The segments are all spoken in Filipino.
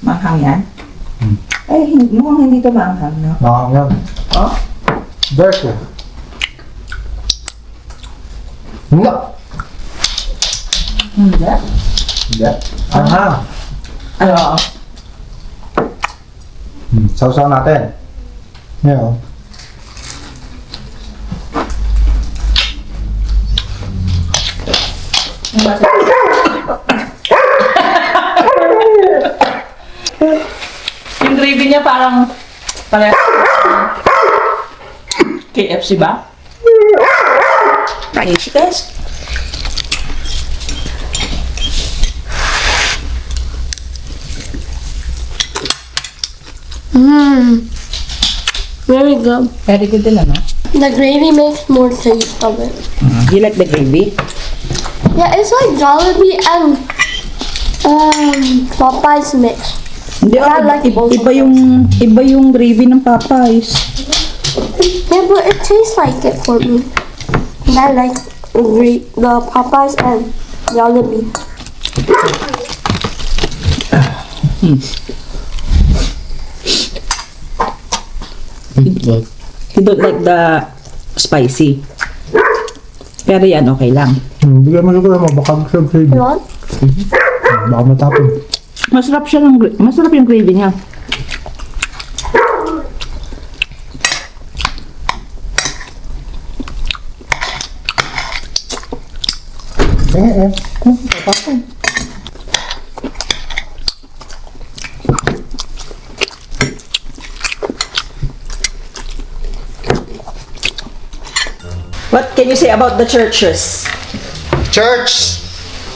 Manghang yan? Ay, mukhang hindi to manghang, no? Nakang yan. Oh? Dirty. Hindi. Hindi. Hindi. Aha. Ano? Sausaw natin. Yan. Yung gravy niya parang KFC ba? KFC guys. Very good. Very good din ano? The gravy makes more taste of it. Do you like the gravy? Yeah, it's like Jollibee and Popeyes mix. Hindi, I like both of iba yung gravy ng Popeyes. Yeah, but it tastes like it for me. And I like the Popeyes and Jollibee. You don't like the spicy. Pero yan, okay lang. Bigyan mo siguro mo. Baka gusto yung gravy. You want? Baka matapon. Masarap yung gravy niya. Matapon. What can you say about the churches? Church!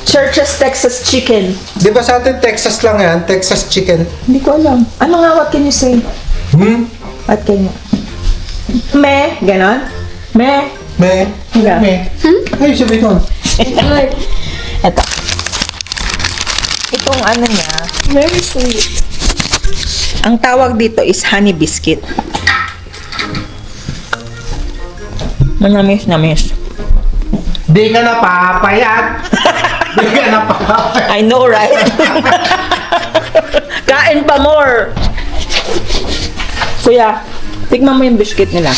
Churches Texas chicken. Di ba sa atin Texas lang yan? Texas chicken. Hindi ko alam. Ano nga, what can you say? What can you... Me? Ganon? Me? Me. Yeah. Me. Ay, sabi ko. Good. Ito. Itong ano niya, Very sweet. ang tawag dito is honey biscuit. Manamis. Di ka na papayat. Di ka na papayat. I know, right? Kain pa more. Kuya, tignan mo yung biscuit nila.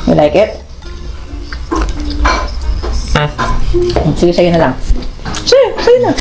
You like it? Sige, sa'yo na lang. Sige, sa'yo na.